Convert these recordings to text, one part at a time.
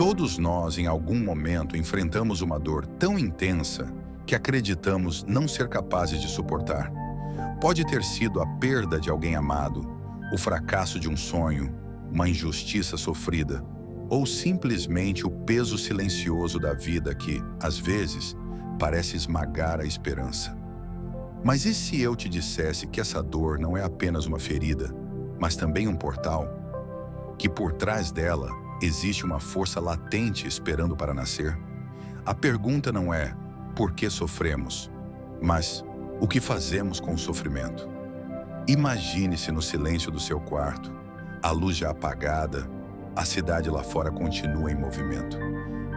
Todos nós, em algum momento, enfrentamos uma dor tão intensa que acreditamos não ser capazes de suportar. Pode ter sido a perda de alguém amado, o fracasso de um sonho, uma injustiça sofrida, ou simplesmente o peso silencioso da vida que, às vezes, parece esmagar a esperança. Mas e se eu te dissesse que essa dor não é apenas uma ferida, mas também um portal? Que por trás dela existe uma força latente esperando para nascer? A pergunta não é por que sofremos, mas o que fazemos com o sofrimento? Imagine-se no silêncio do seu quarto, a luz já apagada, a cidade lá fora continua em movimento,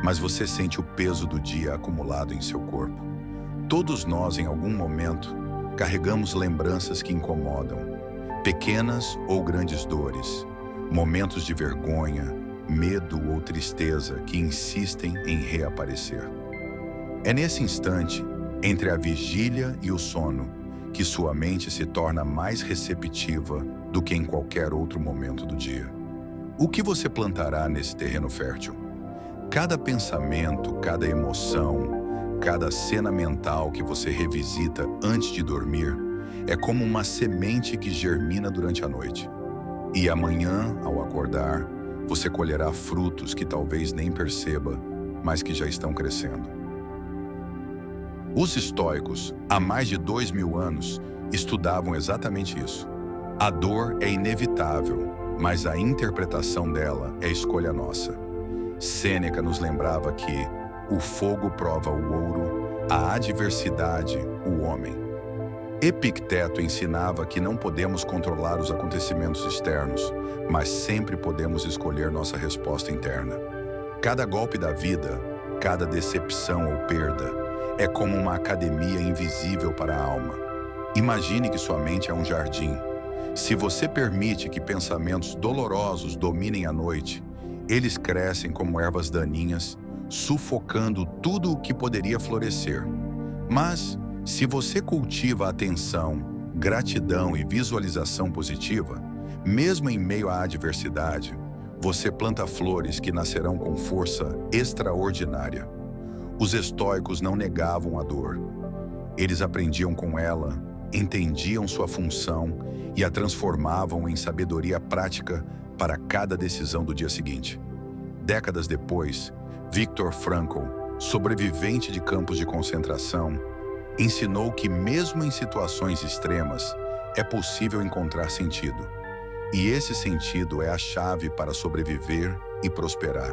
mas você sente o peso do dia acumulado em seu corpo. Todos nós, em algum momento, carregamos lembranças que incomodam, pequenas ou grandes dores, momentos de vergonha, medo ou tristeza que insistem em reaparecer. É nesse instante, entre a vigília e o sono, que sua mente se torna mais receptiva do que em qualquer outro momento do dia. O que você plantará nesse terreno fértil? Cada pensamento, cada emoção, cada cena mental que você revisita antes de dormir é como uma semente que germina durante a noite. E amanhã, ao acordar, você colherá frutos que talvez nem perceba, mas que já estão crescendo. Os estoicos, há mais de 2000 anos, estudavam exatamente isso. A dor é inevitável, mas a interpretação dela é escolha nossa. Sêneca nos lembrava que o fogo prova o ouro, a adversidade, o homem. Epicteto ensinava que não podemos controlar os acontecimentos externos, mas sempre podemos escolher nossa resposta interna. Cada golpe da vida, cada decepção ou perda, é como uma academia invisível para a alma. Imagine que sua mente é um jardim. Se você permite que pensamentos dolorosos dominem a noite, eles crescem como ervas daninhas, sufocando tudo o que poderia florescer. Mas, se você cultiva atenção, gratidão e visualização positiva, mesmo em meio à adversidade, você planta flores que nascerão com força extraordinária. Os estoicos não negavam a dor. Eles aprendiam com ela, entendiam sua função e a transformavam em sabedoria prática para cada decisão do dia seguinte. Décadas depois, Viktor Frankl, sobrevivente de campos de concentração, ensinou que mesmo em situações extremas, é possível encontrar sentido. E esse sentido é a chave para sobreviver e prosperar.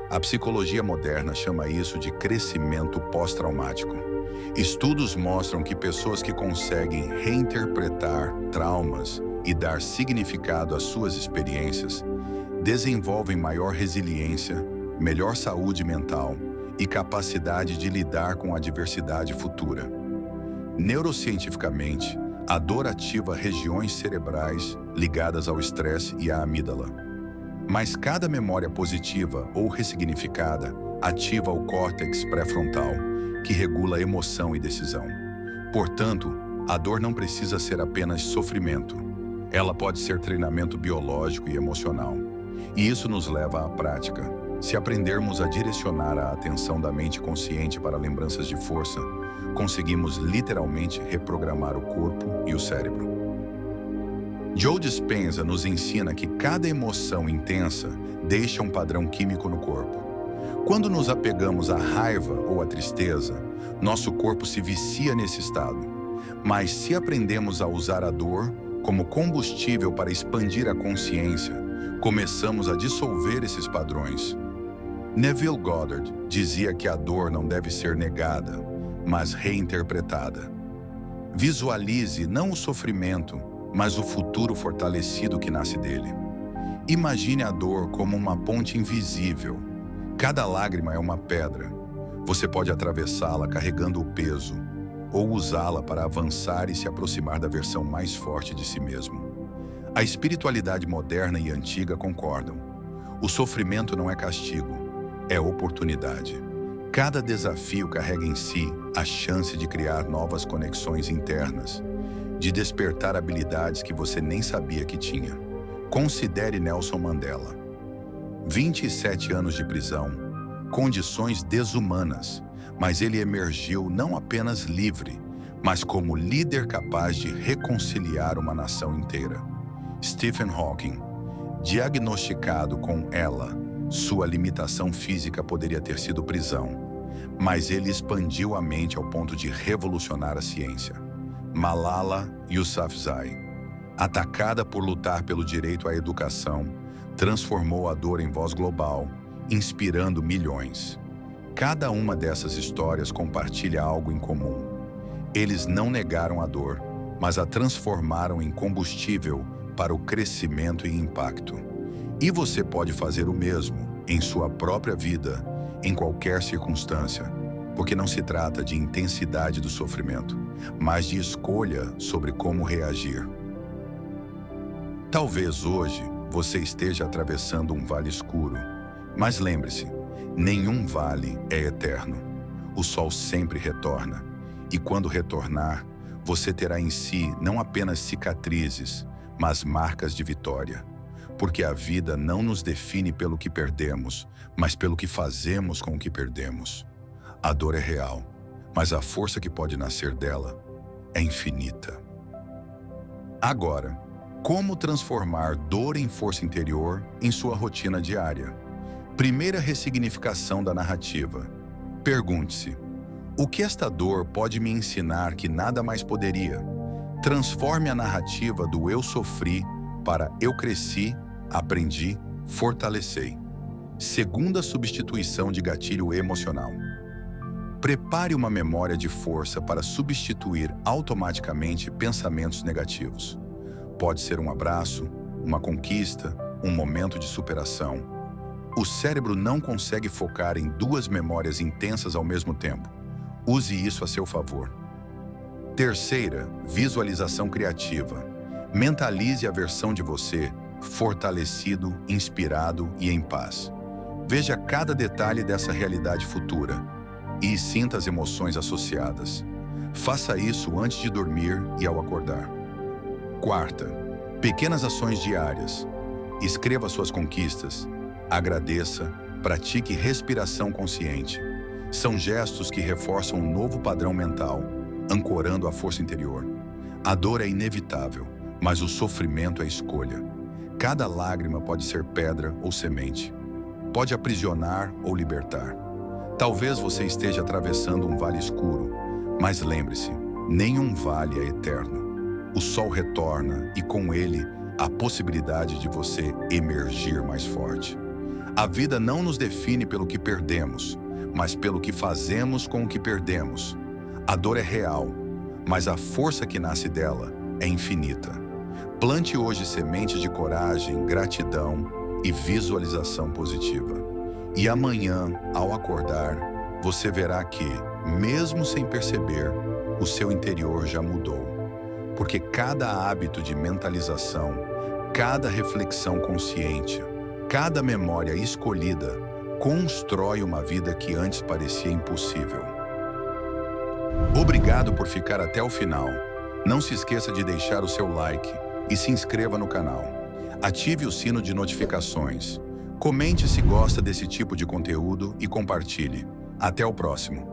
A psicologia moderna chama isso de crescimento pós-traumático. Estudos mostram que pessoas que conseguem reinterpretar traumas e dar significado às suas experiências desenvolvem maior resiliência, melhor saúde mental e capacidade de lidar com a adversidade futura. Neurocientificamente, a dor ativa regiões cerebrais ligadas ao estresse e à amígdala. Mas cada memória positiva ou ressignificada ativa o córtex pré-frontal, que regula a emoção e decisão. Portanto, a dor não precisa ser apenas sofrimento. Ela pode ser treinamento biológico e emocional. E isso nos leva à prática. Se aprendermos a direcionar a atenção da mente consciente para lembranças de força, conseguimos literalmente reprogramar o corpo e o cérebro. Joe Dispenza nos ensina que cada emoção intensa deixa um padrão químico no corpo. Quando nos apegamos à raiva ou à tristeza, nosso corpo se vicia nesse estado. Mas se aprendemos a usar a dor como combustível para expandir a consciência, começamos a dissolver esses padrões. Neville Goddard dizia que a dor não deve ser negada, mas reinterpretada. Visualize não o sofrimento, mas o futuro fortalecido que nasce dele. Imagine a dor como uma ponte invisível. Cada lágrima é uma pedra. Você pode atravessá-la carregando o peso, ou usá-la para avançar e se aproximar da versão mais forte de si mesmo. A espiritualidade moderna e antiga concordam. O sofrimento não é castigo, é oportunidade. Cada desafio carrega em si a chance de criar novas conexões internas, de despertar habilidades que você nem sabia que tinha. Considere Nelson Mandela. 27 anos de prisão, condições desumanas, mas ele emergiu não apenas livre, mas como líder capaz de reconciliar uma nação inteira. Stephen Hawking, diagnosticado com ELA, sua limitação física poderia ter sido prisão, mas ele expandiu a mente ao ponto de revolucionar a ciência. Malala Yousafzai, atacada por lutar pelo direito à educação, transformou a dor em voz global, inspirando milhões. Cada uma dessas histórias compartilha algo em comum. Eles não negaram a dor, mas a transformaram em combustível para o crescimento e impacto. E você pode fazer o mesmo em sua própria vida, em qualquer circunstância, porque não se trata de intensidade do sofrimento, mas de escolha sobre como reagir. Talvez hoje você esteja atravessando um vale escuro, mas lembre-se, nenhum vale é eterno. O sol sempre retorna, e quando retornar, você terá em si não apenas cicatrizes, mas marcas de vitória. Porque a vida não nos define pelo que perdemos, mas pelo que fazemos com o que perdemos. A dor é real, mas a força que pode nascer dela é infinita. Agora, como transformar dor em força interior em sua rotina diária? Primeira ressignificação da narrativa. Pergunte-se: o que esta dor pode me ensinar que nada mais poderia? Transforme a narrativa do eu sofri para eu cresci, aprendi, fortalecei. Segunda substituição de gatilho emocional. Prepare uma memória de força para substituir automaticamente pensamentos negativos. Pode ser um abraço, uma conquista, um momento de superação. O cérebro não consegue focar em duas memórias intensas ao mesmo tempo. Use isso a seu favor. Terceira, visualização criativa. Mentalize a versão de você fortalecido, inspirado e em paz. Veja cada detalhe dessa realidade futura e sinta as emoções associadas. Faça isso antes de dormir e ao acordar. Quarta, pequenas ações diárias. Escreva suas conquistas, agradeça, pratique respiração consciente. São gestos que reforçam um novo padrão mental, ancorando a força interior. A dor é inevitável, mas o sofrimento é escolha. Cada lágrima pode ser pedra ou semente. Pode aprisionar ou libertar. Talvez você esteja atravessando um vale escuro, mas lembre-se, nenhum vale é eterno. O sol retorna e com ele a possibilidade de você emergir mais forte. A vida não nos define pelo que perdemos, mas pelo que fazemos com o que perdemos. A dor é real, mas a força que nasce dela é infinita. Plante hoje sementes de coragem, gratidão e visualização positiva. E amanhã, ao acordar, você verá que, mesmo sem perceber, o seu interior já mudou. Porque cada hábito de mentalização, cada reflexão consciente, cada memória escolhida, constrói uma vida que antes parecia impossível. Obrigado por ficar até o final. Não se esqueça de deixar o seu like e se inscreva no canal. Ative o sino de notificações. Comente se gosta desse tipo de conteúdo e compartilhe. Até o próximo.